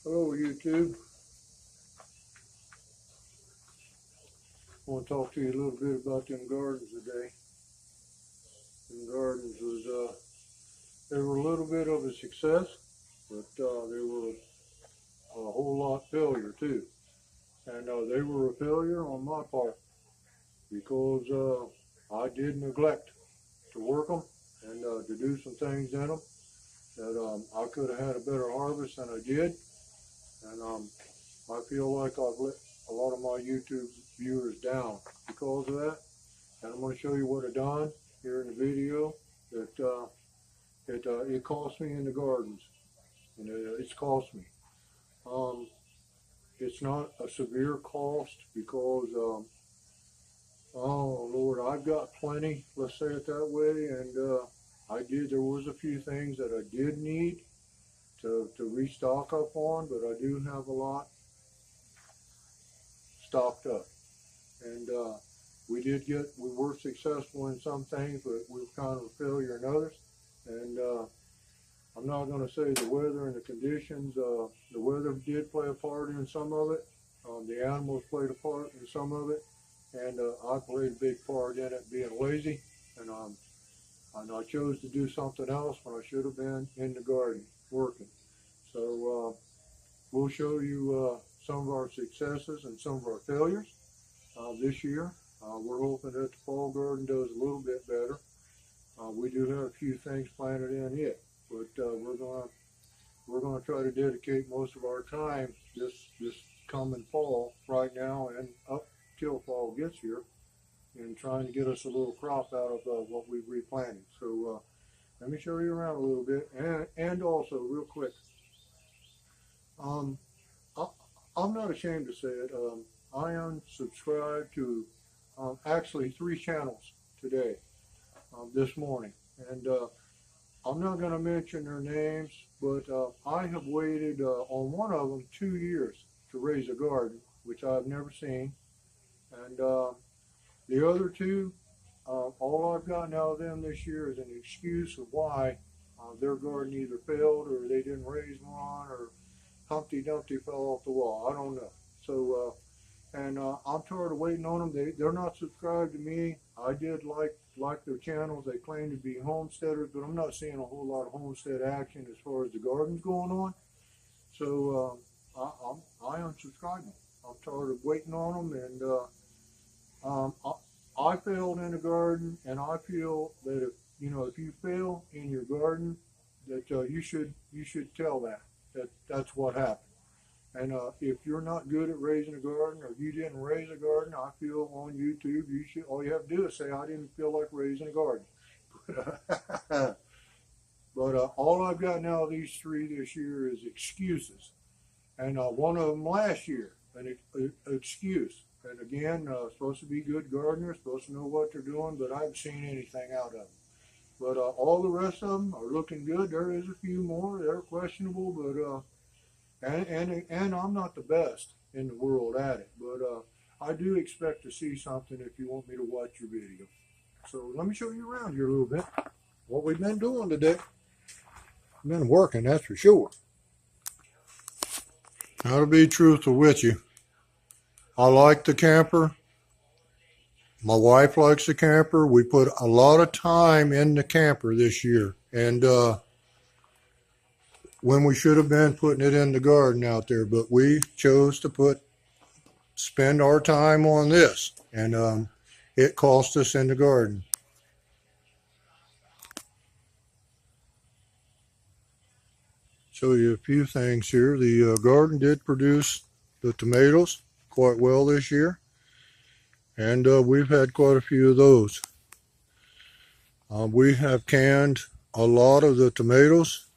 Hello YouTube. I want to talk to you a little bit about them gardens today. Them gardens was they were a little bit of a success, but they were a whole lot failure too. And they were a failure on my part because I did neglect to work them and to do some things in them that I could have had a better harvest than I did. And I feel like I've let a lot of my YouTube viewers down because of that. And I'm going to show you what I've done here in the video that it cost me in the gardens, and it's cost me. It's not a severe cost because oh Lord, I've got plenty. Let's say it that way. And there was a few things that I did need to restock up on, but I do have a lot stocked up. And we were successful in some things, but we were kind of a failure in others. And I'm not going to say the weather and the conditions. The weather did play a part in some of it. The animals played a part in some of it, and I played a big part in it being lazy. And I chose to do something else when I should have been in the garden working. So we'll show you some of our successes and some of our failures this year. We're hoping that the fall garden does a little bit better. We do have a few things planted in it, but we're gonna try to dedicate most of our time this coming fall, right now and up till fall gets here, in trying to get us a little crop out of what we've replanted. So let me show you around a little bit, and also real quick, I'm not ashamed to say it. I unsubscribed to actually 3 channels today, this morning, and I'm not going to mention their names, but I have waited on one of them 2 years to raise a garden, which I've never seen, and the other 2, all I've gotten out of them this year is an excuse of why their garden either failed or they didn't raise one or Humpty Dumpty fell off the wall. I don't know. So I'm tired of waiting on them. They're not subscribed to me. I did like their channels. They claim to be homesteaders, but I'm not seeing a whole lot of homestead action as far as the gardens going on. So I unsubscribed them. I'm tired of waiting on them, and I failed in the garden, and I feel that if you fail in your garden, that you should tell that's what happened. And if you're not good at raising a garden, or if you didn't raise a garden, I feel on YouTube all you have to do is say, I didn't feel like raising a garden. But all I've got now, these 3 this year, is excuses. And one of them last year, an excuse. And again, supposed to be good gardeners, supposed to know what they're doing, but I haven't seen anything out of them. But all the rest of them are looking good. There is a few more that are questionable, but and I'm not the best in the world at it, but I do expect to see something if you want me to watch your video. So let me show you around here a little bit. What we've been doing today. We've been working, that's for sure. Now, to be truthful with you, I like the camper. My wife likes the camper. We put a lot of time in the camper this year, and when we should have been putting it in the garden out there, but we chose to spend our time on this, and it cost us in the garden. Show you a few things here. The garden did produce the tomatoes quite well this year, and we've had quite a few of those. We have canned a lot of the tomatoes.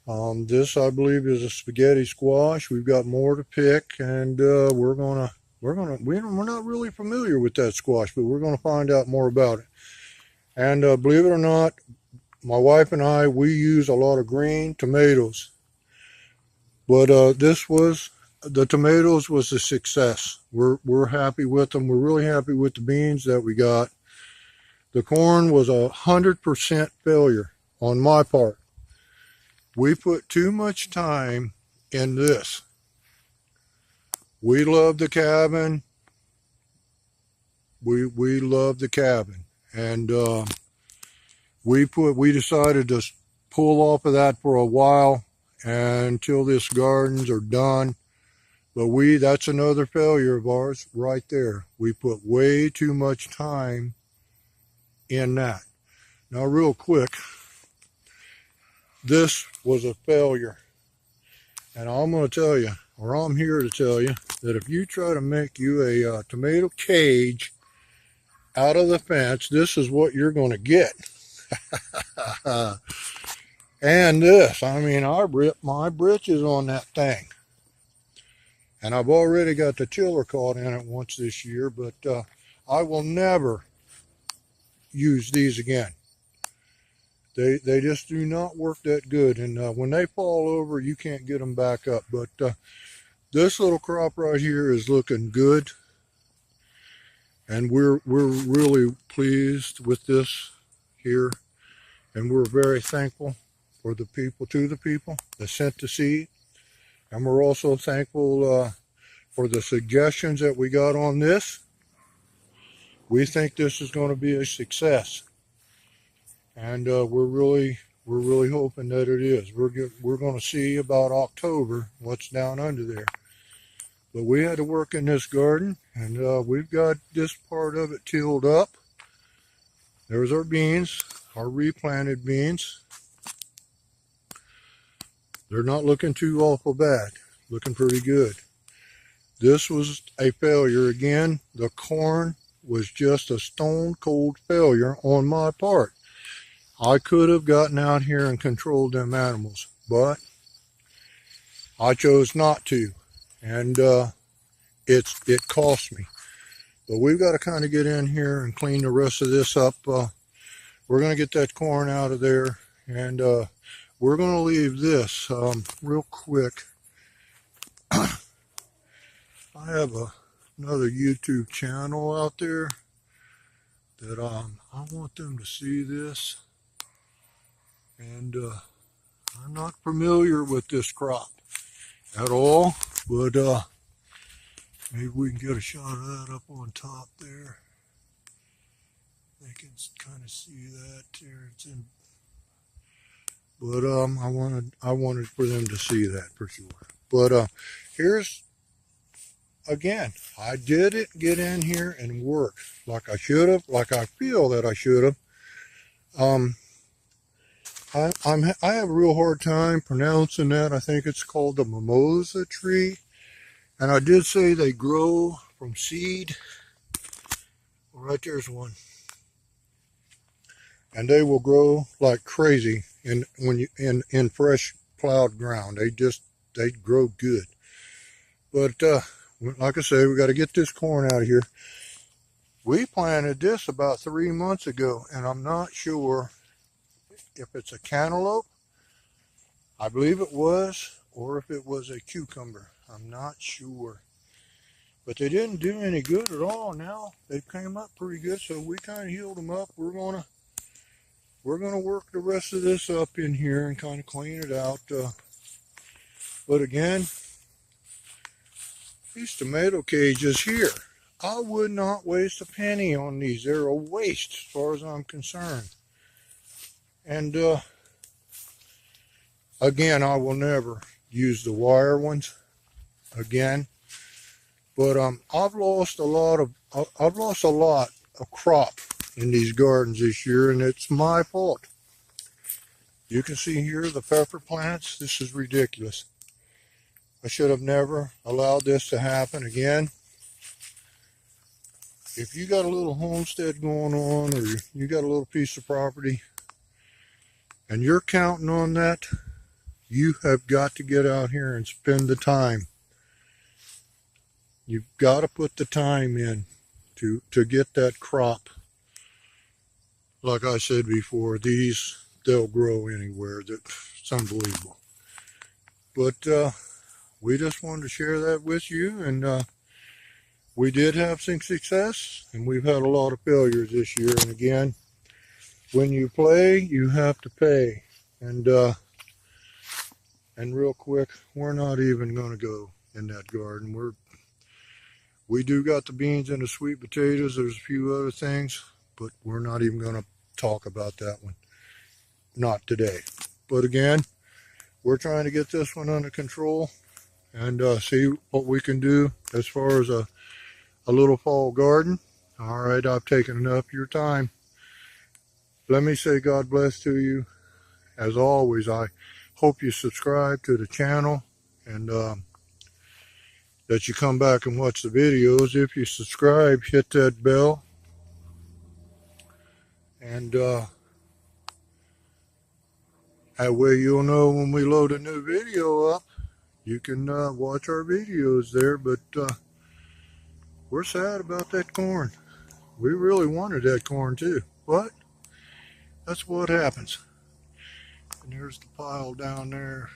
This, I believe, is a spaghetti squash. We've got more to pick, and we're not really familiar with that squash, but we're gonna find out more about it. And believe it or not, my wife and I, we use a lot of green tomatoes, but the tomatoes was a success. We're happy with them. We're really happy with the beans that we got. The corn was 100% failure on my part. We put too much time in this. We love the cabin. We love the cabin, and we decided to pull off of that for a while until this gardens are done. But that's another failure of ours right there. We put way too much time in that. Now, real quick, this was a failure. And I'm going to tell you, or I'm here to tell you, that if you try to make you a tomato cage out of the fence, this is what you're going to get. And this, I mean, I ripped my britches on that thing. And I've already got the tiller caught in it once this year, but I will never use these again. They just do not work that good, and when they fall over, you can't get them back up. But this little crop right here is looking good, and we're really pleased with this here, and we're very thankful for the people that sent the seed, and we're also thankful for the suggestions that we got on this. We think this is going to be a success. And we're really hoping that it is. We're going to see about October what's down under there. But we had to work in this garden, and we've got this part of it tilled up. There's our beans, our replanted beans. They're not looking too awful bad. Looking pretty good. This was a failure again. The corn was just a stone cold failure on my part. I could have gotten out here and controlled them animals, but I chose not to, and it cost me. But we've got to kind of get in here and clean the rest of this up. We're going to get that corn out of there, and we're going to leave this real quick. I have another YouTube channel out there that I want them to see this. And I'm not familiar with this crop at all, but maybe we can get a shot of that up on top there. They can kind of see that there. It's in, but I wanted for them to see that for sure. But here's again, I didn't get in here and work like I should have, like I feel that I should have. I have a real hard time pronouncing that. I think it's called the mimosa tree. And I did say they grow from seed. Right there's one. And they will grow like crazy in fresh plowed ground. They grow good. But like I say, we got to get this corn out of here. We planted this about 3 months ago, and I'm not sure if it's a cantaloupe, I believe it was, or if it was a cucumber. I'm not sure. But they didn't do any good at all now. They came up pretty good, so we kind of healed them up. We're gonna work the rest of this up in here and kind of clean it out. But again, these tomato cages here, I would not waste a penny on these. They're a waste as far as I'm concerned. And again, I will never use the wire ones again. But I've lost a lot of crop in these gardens this year, and it's my fault. You can see here the pepper plants. This is ridiculous. I should have never allowed this to happen again. If you got a little homestead going on, or you got a little piece of property, and you're counting on that, you have got to get out here and spend the time. You've got to put the time in to get that crop. Like I said before, they'll grow anywhere. It's unbelievable. But we just wanted to share that with you, and we did have some success, and we've had a lot of failures this year. And again, when you play, you have to pay. And And real quick, we're not even going to go in that garden. We do got the beans and the sweet potatoes. There's a few other things, but we're not even going to talk about that one. Not today. But again, we're trying to get this one under control and see what we can do as far as a little fall garden. All right, I've taken enough of your time. Let me say God bless to you. As always, I hope you subscribe to the channel and that you come back and watch the videos. If you subscribe, hit that bell. And that way you'll know when we load a new video up. You can watch our videos there. But we're sad about that corn. We really wanted that corn too. But that's what happens. And there's the pile down there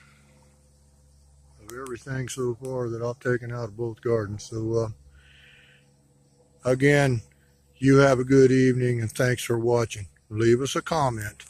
of everything so far that I've taken out of both gardens. So again, you have a good evening and thanks for watching. Leave us a comment.